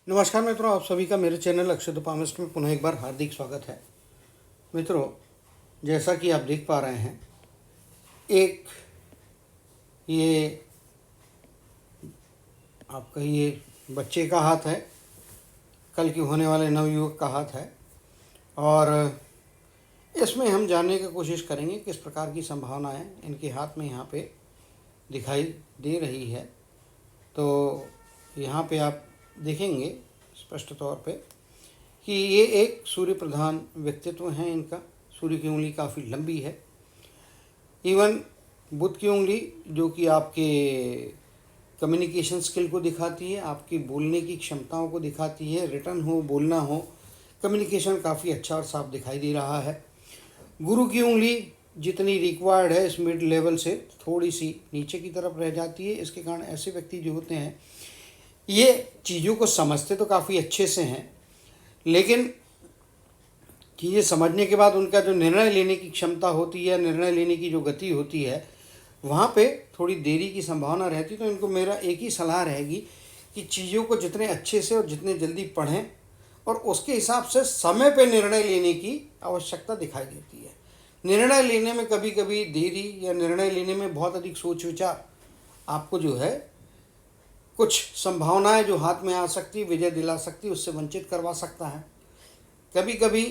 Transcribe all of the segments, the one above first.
नमस्कार मित्रों, आप सभी का मेरे चैनल अक्षय उपामिस्ट में पुनः एक बार हार्दिक स्वागत है। मित्रों, जैसा कि आप देख पा रहे हैं, एक ये आपका ये बच्चे का हाथ है, कल के होने वाले नवयुवक का हाथ है। और इसमें हम जानने की कोशिश करेंगे किस प्रकार की संभावनाएं इनके हाथ में यहाँ पे दिखाई दे रही है। तो यहाँ पे आप देखेंगे स्पष्ट तौर पे कि ये एक सूर्य प्रधान व्यक्तित्व हैं। इनका सूर्य की उंगली काफ़ी लंबी है। इवन बुध की उंगली, जो कि आपके कम्युनिकेशन स्किल को दिखाती है, आपकी बोलने की क्षमताओं को दिखाती है, रिटर्न हो, बोलना हो, कम्युनिकेशन काफ़ी अच्छा और साफ दिखाई दे रहा है। गुरु की उंगली जितनी रिक्वायर्ड है इस मिड लेवल से थोड़ी सी नीचे की तरफ रह जाती है। इसके कारण ऐसे व्यक्ति जो होते हैं ये चीज़ों को समझते तो काफ़ी अच्छे से हैं, लेकिन चीज़ें समझने के बाद उनका जो निर्णय लेने की क्षमता होती है, निर्णय लेने की जो गति होती है, वहाँ पे थोड़ी देरी की संभावना रहती। तो इनको मेरा एक ही सलाह रहेगी कि चीज़ों को जितने अच्छे से और जितने जल्दी पढ़ें और उसके हिसाब से समय पे निर्णय लेने की आवश्यकता दिखाई देती है। निर्णय लेने में कभी कभी देरी या निर्णय लेने में बहुत अधिक सोच विचार आपको जो है कुछ संभावनाएं जो हाथ में आ सकती, विजय दिला सकती, उससे वंचित करवा सकता है। कभी कभी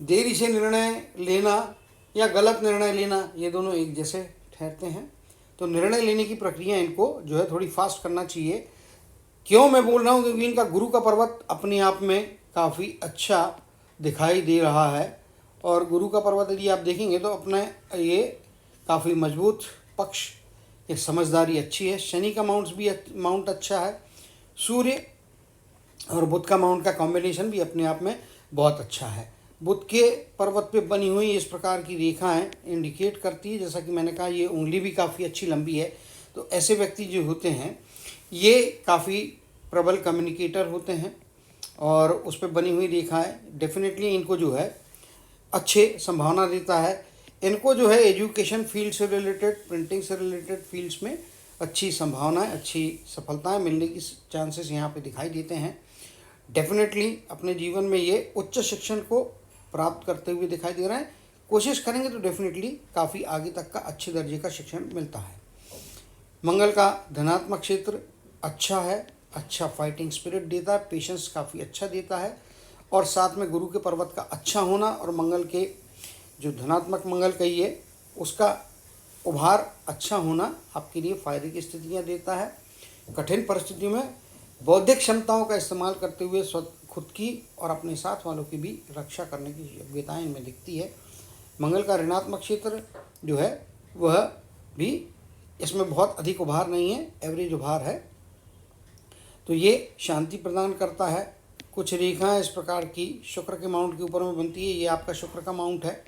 देरी से निर्णय लेना या गलत निर्णय लेना, ये दोनों एक जैसे ठहरते हैं। तो निर्णय लेने की प्रक्रिया इनको जो है थोड़ी फास्ट करना चाहिए। क्यों मैं बोल रहा हूँ? क्योंकि इनका गुरु का पर्वत अपने आप में काफ़ी अच्छा दिखाई दे रहा है। और गुरु का पर्वत यदि आप देखेंगे तो अपने ये काफ़ी मजबूत पक्ष, एक समझदारी अच्छी है। शनि का माउंट अच्छा है। सूर्य और बुध का माउंट का कॉम्बिनेशन भी अपने आप में बहुत अच्छा है। बुध के पर्वत पे बनी हुई इस प्रकार की रेखाएं इंडिकेट करती है, जैसा कि मैंने कहा, ये उंगली भी काफ़ी अच्छी लंबी है। तो ऐसे व्यक्ति जो होते हैं ये काफ़ी प्रबल कम्युनिकेटर होते हैं और उस पर बनी हुई रेखाएं डेफिनेटली इनको जो है अच्छे संभावना देता है। इनको जो है एजुकेशन फील्ड से रिलेटेड, प्रिंटिंग से रिलेटेड फील्ड्स में अच्छी संभावनाएं, अच्छी सफलताएं मिलने की चांसेस यहाँ पे दिखाई देते हैं। डेफिनेटली अपने जीवन में ये उच्च शिक्षण को प्राप्त करते हुए दिखाई दे रहे हैं। कोशिश करेंगे तो डेफिनेटली काफ़ी आगे तक का अच्छे दर्जे का शिक्षण मिलता है। मंगल का धनात्मक क्षेत्र अच्छा है, अच्छा फाइटिंग स्पिरिट देता है, पेशेंस काफ़ी अच्छा देता है। और साथ में गुरु के पर्वत का अच्छा होना और मंगल के जो धनात्मक मंगल कहिए उसका उभार अच्छा होना आपके लिए फायदे की स्थितियाँ देता है। कठिन परिस्थितियों में बौद्धिक क्षमताओं का इस्तेमाल करते हुए खुद की और अपने साथ वालों की भी रक्षा करने की योग्यताएं इनमें दिखती है। मंगल का ऋणात्मक क्षेत्र जो है वह भी इसमें बहुत अधिक उभार नहीं है, एवरेज उभार है। तो ये शांति प्रदान करता है। कुछ रेखाएं इस प्रकार की शुक्र के माउंट के ऊपर में बनती है। ये आपका शुक्र का माउंट है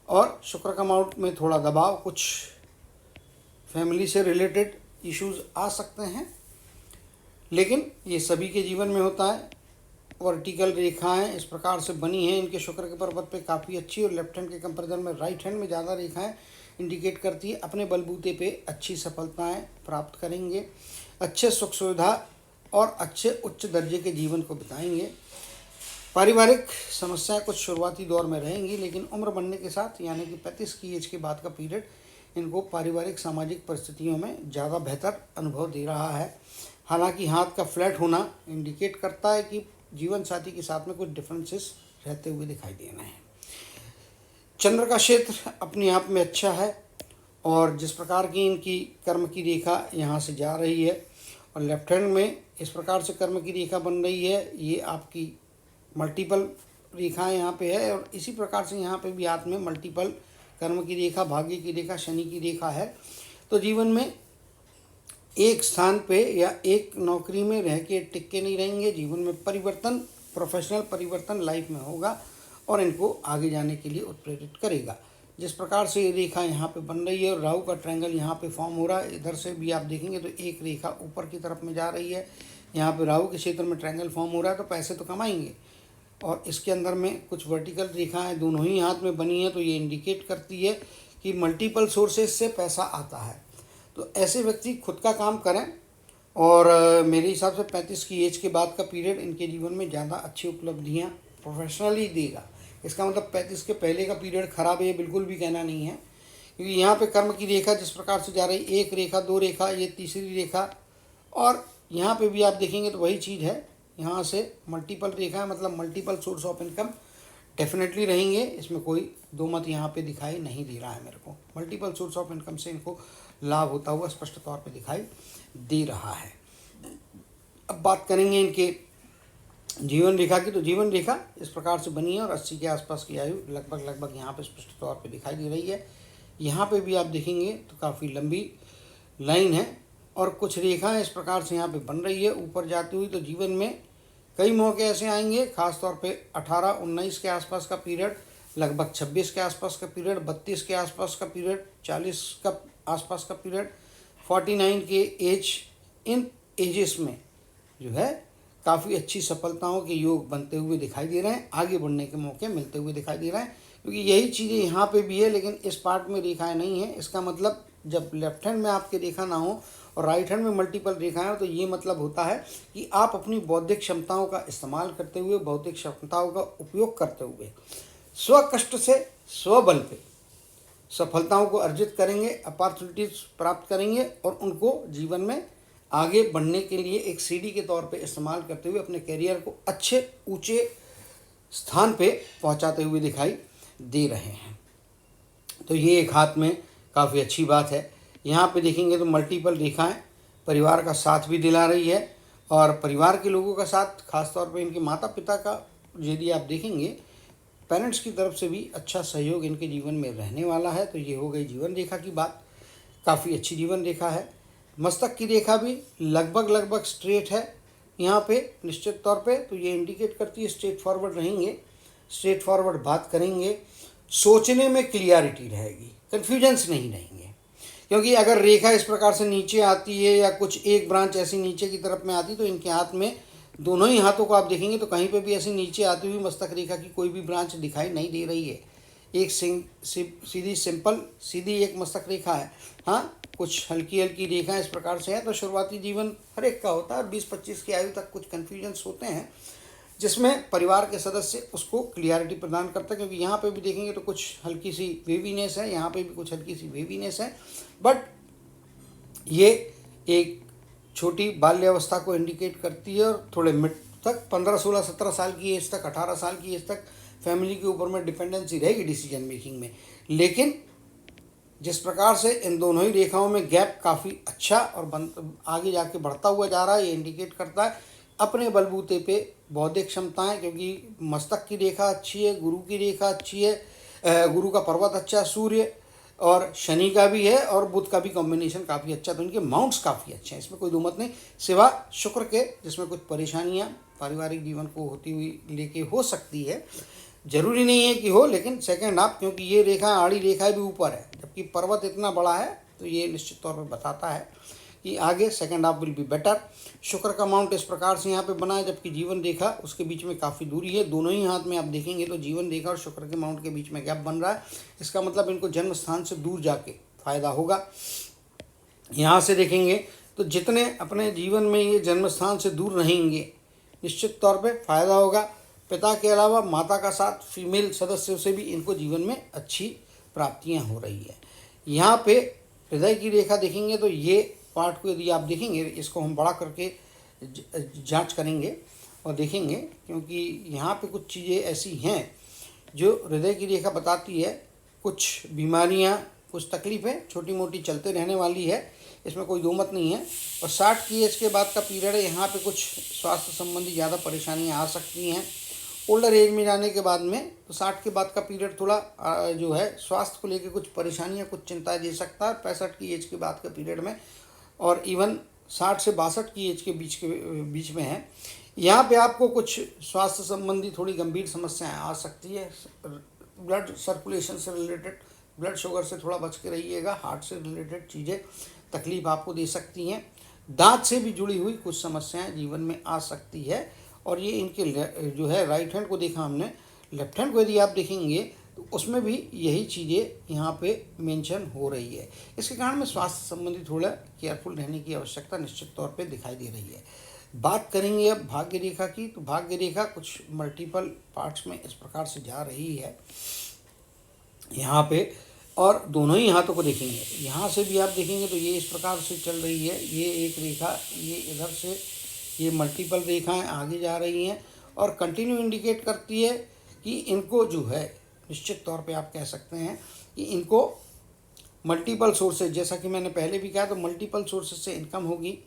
और शुक्र का माउंट में थोड़ा दबाव, कुछ फैमिली से रिलेटेड इश्यूज आ सकते हैं, लेकिन ये सभी के जीवन में होता है। वर्टिकल रेखाएं इस प्रकार से बनी हैं इनके शुक्र के पर्वत पे काफ़ी अच्छी, और लेफ्ट हैंड के कंपैरिजन में राइट हैंड में ज़्यादा रेखाएं इंडिकेट करती है अपने बलबूते पे अच्छी सफलताएं प्राप्त करेंगे, अच्छे सुख सुविधा और अच्छे उच्च दर्जे के जीवन को बिताएंगे। पारिवारिक समस्याएं कुछ शुरुआती दौर में रहेंगी, लेकिन उम्र बढ़ने के साथ यानी कि 35 की एज के बाद का पीरियड इनको पारिवारिक सामाजिक परिस्थितियों में ज़्यादा बेहतर अनुभव दे रहा है। हालांकि हाथ का फ्लैट होना इंडिकेट करता है कि जीवन साथी के साथ में कुछ डिफरेंसेस रहते हुए दिखाई दे रहे हैं। चंद्र का क्षेत्र अपने आप में अच्छा है, और जिस प्रकार की इनकी कर्म की रेखा यहाँ से जा रही है और लेफ्ट हैंड में इस प्रकार से कर्म की रेखा बन रही है, ये आपकी मल्टीपल रेखाएं यहाँ पे है। और इसी प्रकार से यहाँ पे भी हाथ में मल्टीपल कर्म की रेखा, भाग्य की रेखा, शनि की रेखा है। तो जीवन में एक स्थान पे या एक नौकरी में रह के टिक के नहीं रहेंगे। जीवन में परिवर्तन, प्रोफेशनल परिवर्तन लाइफ में होगा और इनको आगे जाने के लिए उत्प्रेरित करेगा। जिस प्रकार से ये रेखा यहाँ पे बन रही है और राहु का ट्रायंगल यहाँ पे फॉर्म हो रहा है, इधर से भी आप देखेंगे तो एक रेखा ऊपर की तरफ में जा रही है। यहाँ पे राहु के क्षेत्र में ट्रायंगल फॉर्म हो रहा है, तो पैसे तो कमाएंगे। और इसके अंदर में कुछ वर्टिकल रेखाएं दोनों ही हाथ में बनी हैं, तो ये इंडिकेट करती है कि मल्टीपल सोर्सेज से पैसा आता है। तो ऐसे व्यक्ति खुद का काम करें और मेरे हिसाब से 35 की एज के बाद का पीरियड इनके जीवन में ज़्यादा अच्छी उपलब्धियाँ प्रोफेशनली देगा। इसका मतलब 35 के पहले का पीरियड खराब है ये बिल्कुल भी कहना नहीं है, क्योंकि यहाँ पे कर्म की रेखा जिस प्रकार से जा रही, एक रेखा, दो रेखा, ये तीसरी रेखा, और यहाँ पे भी आप देखेंगे तो वही चीज़ है, यहाँ से मल्टीपल रेखा है, मतलब multiple source of income definitely रहेंगे। इसमें कोई दो मत यहाँ पे दिखाई नहीं दे रहा है मेरे को। मल्टीपल सोर्स ऑफ इनकम से इनको लाभ होता हुआ स्पष्ट तौर पे दिखाई दे रहा है। अब बात करेंगे इनके जीवन रेखा की। तो जीवन रेखा इस प्रकार से बनी है और 80 के आसपास की आयु लगभग यहाँ पे स्पष्ट तौर पे दिखाई दे रही है। यहाँ पे भी आप देखेंगे तो काफ़ी लंबी लाइन है और कुछ रेखाएं इस प्रकार से यहाँ पे बन रही है ऊपर जाती हुई। तो जीवन में कई मौके ऐसे आएंगे, खास तौर पे 18-19 के आसपास का पीरियड, लगभग 26 के आसपास का पीरियड, 32 के आसपास का पीरियड, 40 का आसपास का पीरियड, 49 के एज, इन एजेस में जो है काफ़ी अच्छी सफलताओं के योग बनते हुए दिखाई दे रहे हैं, आगे बढ़ने के मौके मिलते हुए दिखाई दे रहे हैं। क्योंकि यही चीज़ें यहाँ पे भी है, लेकिन इस पार्ट में रेखाएं नहीं है। इसका मतलब जब लेफ्ट हैंड में आपके रेखा ना हो और राइट हैंड में मल्टीपल रेखाएं हो, तो ये मतलब होता है कि आप अपनी बौद्धिक क्षमताओं का इस्तेमाल करते हुए, बौद्धिक क्षमताओं का उपयोग करते हुए स्व कष्ट से स्वबल पे सफलताओं को अर्जित करेंगे, अपॉर्चुनिटीज प्राप्त करेंगे और उनको जीवन में आगे बढ़ने के लिए एक सीढ़ी के तौर पे इस्तेमाल करते हुए अपने करियर को अच्छे ऊंचे स्थान पे पहुंचाते हुए दिखाई दे रहे हैं। तो ये एक हाथ में काफ़ी अच्छी बात है। यहाँ पे देखेंगे तो मल्टीपल रेखाएं परिवार का साथ भी दिला रही है और परिवार के लोगों का साथ, खासतौर पे इनके माता पिता का यदि आप देखेंगे पेरेंट्स की तरफ से भी अच्छा सहयोग इनके जीवन में रहने वाला है। तो ये हो गई जीवन रेखा की बात, काफ़ी अच्छी जीवन रेखा है। मस्तक की रेखा भी लगभग स्ट्रेट है यहाँ पे निश्चित तौर पे, तो ये इंडिकेट करती है स्ट्रेट फॉरवर्ड रहेंगे, स्ट्रेट फॉरवर्ड बात करेंगे, सोचने में क्लियरिटी रहेगी, कन्फ्यूजन्स नहीं रहेंगे। क्योंकि अगर रेखा इस प्रकार से नीचे आती है या कुछ एक ब्रांच ऐसी नीचे की तरफ में आती, तो इनके हाथ में दोनों ही हाथों को आप देखेंगे तो कहीं पे भी ऐसी नीचे आती हुई मस्तक रेखा की कोई भी ब्रांच दिखाई नहीं दे रही है। एक सीधी सिंपल सीधी एक मस्तक रेखा है। हाँ, कुछ हल्की हल्की रेखाएं इस प्रकार से है। तो शुरुआती जीवन हर एक का होता है, 20-25 की आयु तक कुछ कन्फ्यूजन्स होते हैं जिसमें परिवार के सदस्य उसको क्लियरिटी प्रदान करते हैं। क्योंकि यहाँ पे भी देखेंगे तो कुछ हल्की सी वेवीनेस है, यहाँ पे भी कुछ हल्की सी वेवीनेस है, बट ये एक छोटी बाल्यावस्था को इंडिकेट करती है और थोड़े मिड तक 15, 16, 17 साल की एज तक, 18 साल की एज तक फैमिली के ऊपर में डिपेंडेंसी रहेगी डिसीजन मेकिंग में। लेकिन जिस प्रकार से इन दोनों ही रेखाओं में गैप काफ़ी अच्छा और आगे जाके बढ़ता हुआ जा रहा है, ये इंडिकेट करता है अपने बलबूते पे बौद्धिक क्षमताएं। क्योंकि मस्तक की रेखा अच्छी है, गुरु की रेखा अच्छी है, गुरु का पर्वत अच्छा है, सूर्य और शनि का भी है और बुध का भी कॉम्बिनेशन काफ़ी अच्छा, तो इनके माउंट्स काफ़ी अच्छे हैं, इसमें कोई दो मत नहीं, सिवा शुक्र के जिसमें कुछ परेशानियां पारिवारिक जीवन को होती हुई लेके हो सकती है। जरूरी नहीं है कि हो, लेकिन सेकंड हाफ, क्योंकि ये रेखा आड़ी रेखा भी ऊपर है जबकि पर्वत इतना बड़ा है, तो ये निश्चित तौर पर बताता है कि आगे second half will be better. शुक्र का माउंट इस प्रकार से यहाँ पे बना है, जबकि जीवन रेखा उसके बीच में काफ़ी दूरी है। दोनों ही हाथ में आप देखेंगे तो जीवन रेखा और शुक्र के माउंट के बीच में गैप बन रहा है। इसका मतलब इनको जन्म स्थान से दूर जाके फायदा होगा। यहाँ से देखेंगे तो जितने अपने जीवन में ये जन्म स्थान से दूर रहेंगे निश्चित तौर पर फायदा होगा। पिता के अलावा माता का साथ, फीमेल सदस्यों से भी इनको जीवन में अच्छी प्राप्तियाँ हो रही है। यहाँ पे हृदय की रेखा देखेंगे तो ये पार्ट को यदि आप देखेंगे, इसको हम बड़ा करके जांच करेंगे और देखेंगे, क्योंकि यहाँ पे कुछ चीज़ें ऐसी हैं जो हृदय की रेखा बताती है। कुछ बीमारियाँ, कुछ तकलीफ़ें छोटी मोटी चलते रहने वाली है, इसमें कोई दो मत नहीं है। और 60 की एज के बाद का पीरियड है, यहाँ पे कुछ स्वास्थ्य संबंधी ज़्यादा परेशानियाँ आ सकती हैं। ओल्डर एज में जाने के बाद में तो 60 के बाद का पीरियड थोड़ा जो है स्वास्थ्य को लेकर कुछ परेशानियाँ, कुछ चिंताएं दे सकता है। 65 की एज के बाद के पीरियड में और इवन 60 से 62 की एज के बीच में है। यहाँ पे आपको कुछ स्वास्थ्य संबंधी थोड़ी गंभीर समस्याएं आ सकती है। ब्लड सर्कुलेशन से रिलेटेड, ब्लड शुगर से थोड़ा बच के रहिएगा। हार्ट से रिलेटेड चीज़ें तकलीफ आपको दे सकती हैं। दांत से भी जुड़ी हुई कुछ समस्याएं जीवन में आ सकती है। और ये इनके जो है राइट हैंड को देखा हमने, लेफ्ट हैंड को यदि आप देखेंगे तो उसमें भी यही चीज़ें यहाँ पे मेंशन हो रही है। इसके कारण में स्वास्थ्य संबंधी थोड़ा केयरफुल रहने की आवश्यकता निश्चित तौर पे दिखाई दे रही है। बात करेंगे अब भाग्य रेखा की, तो भाग्य रेखा कुछ मल्टीपल पार्ट्स में इस प्रकार से जा रही है यहाँ पे, और दोनों ही हाथों को देखेंगे, यहाँ से भी आप देखेंगे तो ये इस प्रकार से चल रही है, ये एक रेखा, ये इधर से ये मल्टीपल रेखाएं आगे जा रही हैं और कंटिन्यू इंडिकेट करती है कि इनको जो है निश्चित तौर पे आप कह सकते हैं कि इनको मल्टीपल सोर्सेज, जैसा कि मैंने पहले भी कहा, तो मल्टीपल सोर्सेज से इनकम होगी।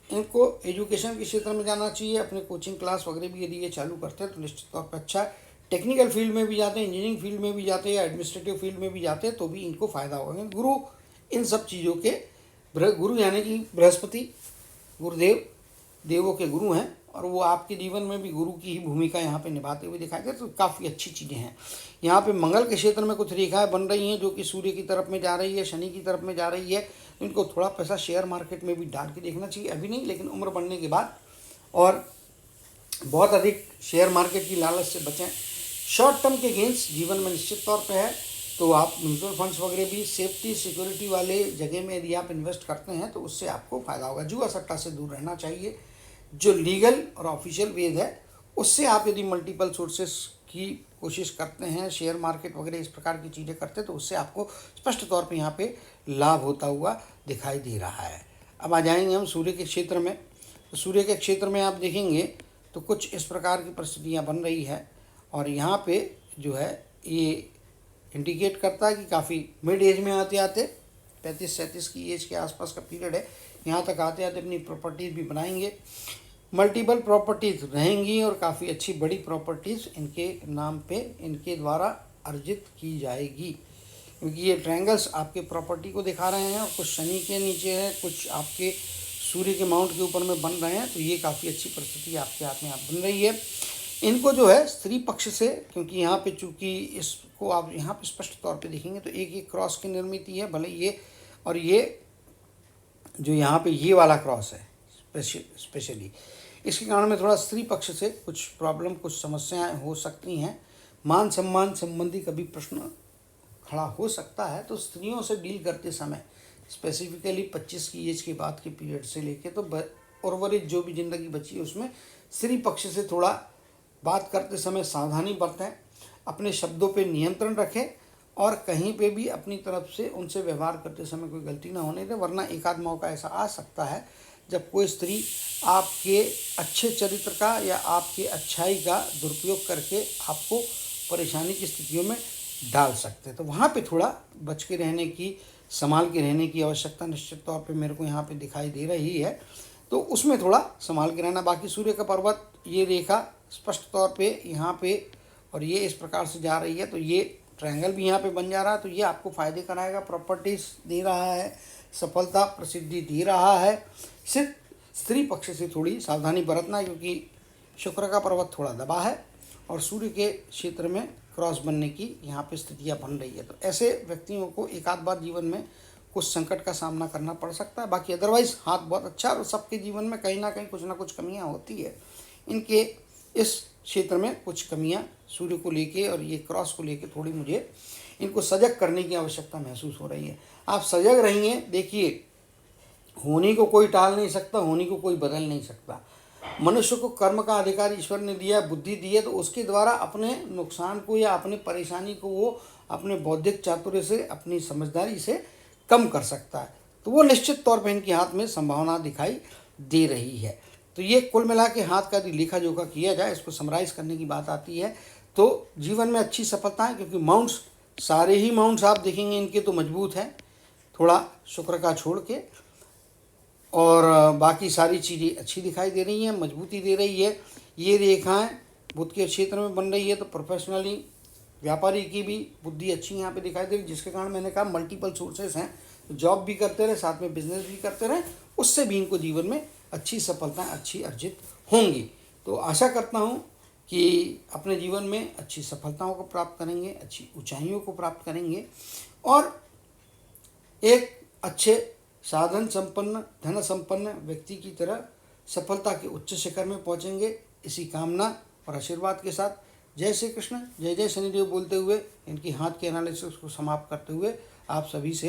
इनको एजुकेशन के क्षेत्र में जाना चाहिए, अपने कोचिंग क्लास वगैरह भी यदि ये चालू करते हैं तो निश्चित तौर पर अच्छा है। टेक्निकल फील्ड में भी जाते हैं, इंजीनियरिंग फील्ड में भी जाते हैं या एडमिनिस्ट्रेटिव फील्ड में भी जाते हैं तो भी इनको फ़ायदा होगा। गुरु इन सब चीज़ों के, गुरु यानी कि बृहस्पति गुरुदेव देवों के गुरु हैं और वो आपके जीवन में भी गुरु की ही भूमिका यहाँ पे निभाते हुए दिखाई दे, तो काफ़ी अच्छी चीज़ें हैं। यहाँ पे मंगल के क्षेत्र में कुछ रेखाएं बन रही हैं जो कि सूर्य की तरफ में जा रही है, शनि की तरफ में जा रही है, तो इनको थोड़ा पैसा शेयर मार्केट में भी डाल के देखना चाहिए, अभी नहीं लेकिन उम्र बढ़ने के बाद। और बहुत अधिक शेयर मार्केट की लालच से बचें। शॉर्ट टर्म के गेंस जीवन में निश्चित तौर पर है, तो आप म्यूचुअल फंड्स वगैरह भी सेफ्टी सिक्योरिटी वाले जगह में यदि आप इन्वेस्ट करते हैं तो उससे आपको फ़ायदा होगा। जुआ सट्टा से दूर रहना चाहिए। जो लीगल और ऑफिशियल वेद है उससे आप यदि मल्टीपल सोर्सेस की कोशिश करते हैं, शेयर मार्केट वगैरह इस प्रकार की चीज़ें करते हैं तो उससे आपको स्पष्ट तौर पे यहाँ पे लाभ होता हुआ दिखाई दे रहा है। अब आ जाएंगे हम सूर्य के क्षेत्र में। तो सूर्य के क्षेत्र में आप देखेंगे तो कुछ इस प्रकार की परिस्थितियाँ बन रही है और यहाँ पे जो है ये इंडिकेट करता है कि काफ़ी मिड एज में आते आते 35-37 की एज के आसपास का पीरियड है, यहाँ तक आते आते अपनी प्रॉपर्टीज़ भी बनाएंगे, मल्टीपल प्रॉपर्टीज़ रहेंगी और काफ़ी अच्छी बड़ी प्रॉपर्टीज़ इनके नाम पे इनके द्वारा अर्जित की जाएगी, क्योंकि ये ट्रायंगल्स आपके प्रॉपर्टी को दिखा रहे हैं और कुछ शनि के नीचे है, कुछ आपके सूर्य के माउंट के ऊपर में बन रहे हैं, तो ये काफ़ी अच्छी परिस्थिति आपके हाथ में आप बन रही है। इनको जो है स्त्री पक्ष से, क्योंकि यहाँ पे चूँकि इसको आप यहाँ पे स्पष्ट तौर पे देखेंगे तो एक एक क्रॉस की निर्मित है, भले ये और ये जो यहाँ पे ये वाला क्रॉस है स्पेशली, इसके कारण में थोड़ा स्त्री पक्ष से कुछ प्रॉब्लम, कुछ समस्याएं हो सकती हैं। मान सम्मान संबंधी कभी प्रश्न खड़ा हो सकता है, तो स्त्रियों से डील करते समय स्पेसिफिकली 25 की एज के बाद के पीरियड से लेके तो उर्वरित जो भी ज़िंदगी बची है उसमें स्त्री पक्ष से थोड़ा बात करते समय सावधानी बरतें, अपने शब्दों पे नियंत्रण रखें और कहीं पे भी अपनी तरफ से उनसे व्यवहार करते समय कोई गलती ना होने दें, वरना एक आध मौका ऐसा आ सकता है जब कोई स्त्री आपके अच्छे चरित्र का या आपकी अच्छाई का दुरुपयोग करके आपको परेशानी की स्थितियों में डाल सकते हैं। तो वहाँ पे थोड़ा बच के रहने की, संभाल के रहने की आवश्यकता निश्चित तौर पे मेरे को यहाँ पे दिखाई दे रही है, तो उसमें थोड़ा संभाल के रहना। बाकी सूर्य का पर्वत, ये रेखा स्पष्ट तौर पे यहाँ पे और ये इस प्रकार से जा रही है, तो ये ट्रायंगल भी यहाँ पे बन जा रहा है, तो ये आपको फ़ायदे कराएगा, प्रॉपर्टीज़ दे रहा है, सफलता प्रसिद्धि दे रहा है। सिर्फ स्त्री पक्ष से थोड़ी सावधानी बरतना, क्योंकि शुक्र का पर्वत थोड़ा दबा है और सूर्य के क्षेत्र में क्रॉस बनने की यहाँ पे स्थितियाँ बन रही है, तो ऐसे व्यक्तियों को एक आध बार जीवन में कुछ संकट का सामना करना पड़ सकता है। बाकी अदरवाइज़ हाथ बहुत अच्छा, और सबके जीवन में कहीं ना कहीं कुछ ना कुछ कमियाँ होती है। इनके इस क्षेत्र में कुछ कमियां सूर्य को लेके और ये क्रॉस को लेके थोड़ी मुझे इनको सजग करने की आवश्यकता महसूस हो रही है। आप सजग रहिए। देखिए, होने को कोई टाल नहीं सकता, होने को कोई बदल नहीं सकता। मनुष्य को कर्म का अधिकार ईश्वर ने दिया, बुद्धि दी है, तो उसके द्वारा अपने नुकसान को या अपनी परेशानी को वो अपने बौद्धिक चातुर्य से, अपनी समझदारी से कम कर सकता है, तो वो निश्चित तौर पर इनके हाथ में संभावना दिखाई दे रही है। तो ये कुल मिला के हाथ का लेखा जोखा किया जाए, इसको समराइज़ करने की बात आती है तो जीवन में अच्छी सफलताएं, क्योंकि माउंट्स, सारे ही माउंट्स आप देखेंगे इनके तो मजबूत हैं, थोड़ा शुक्र का छोड़ के, और बाकी सारी चीज़ें अच्छी दिखाई दे रही हैं, मजबूती दे रही है। ये रेखाएं बुध के क्षेत्र में बन रही है, तो प्रोफेशनली व्यापारी की भी बुद्धि अच्छी यहाँ पे दिखाई दे रही है, जिसके कारण मैंने कहा मल्टीपल सोर्सेस हैं, जॉब भी करते रहे, साथ में बिजनेस भी करते रहे, उससे भी इनको जीवन में अच्छी सफलताएं अच्छी अर्जित होंगी। तो आशा करता हूँ कि अपने जीवन में अच्छी सफलताओं को प्राप्त करेंगे, अच्छी ऊंचाइयों को प्राप्त करेंगे और एक अच्छे साधन संपन्न, धन संपन्न व्यक्ति की तरह सफलता के उच्च शिखर में पहुँचेंगे। इसी कामना और आशीर्वाद के साथ जय श्री कृष्ण, जय जय शनिदेव बोलते हुए इनकी हाथ के एनालिसिस को समाप्त करते हुए आप सभी से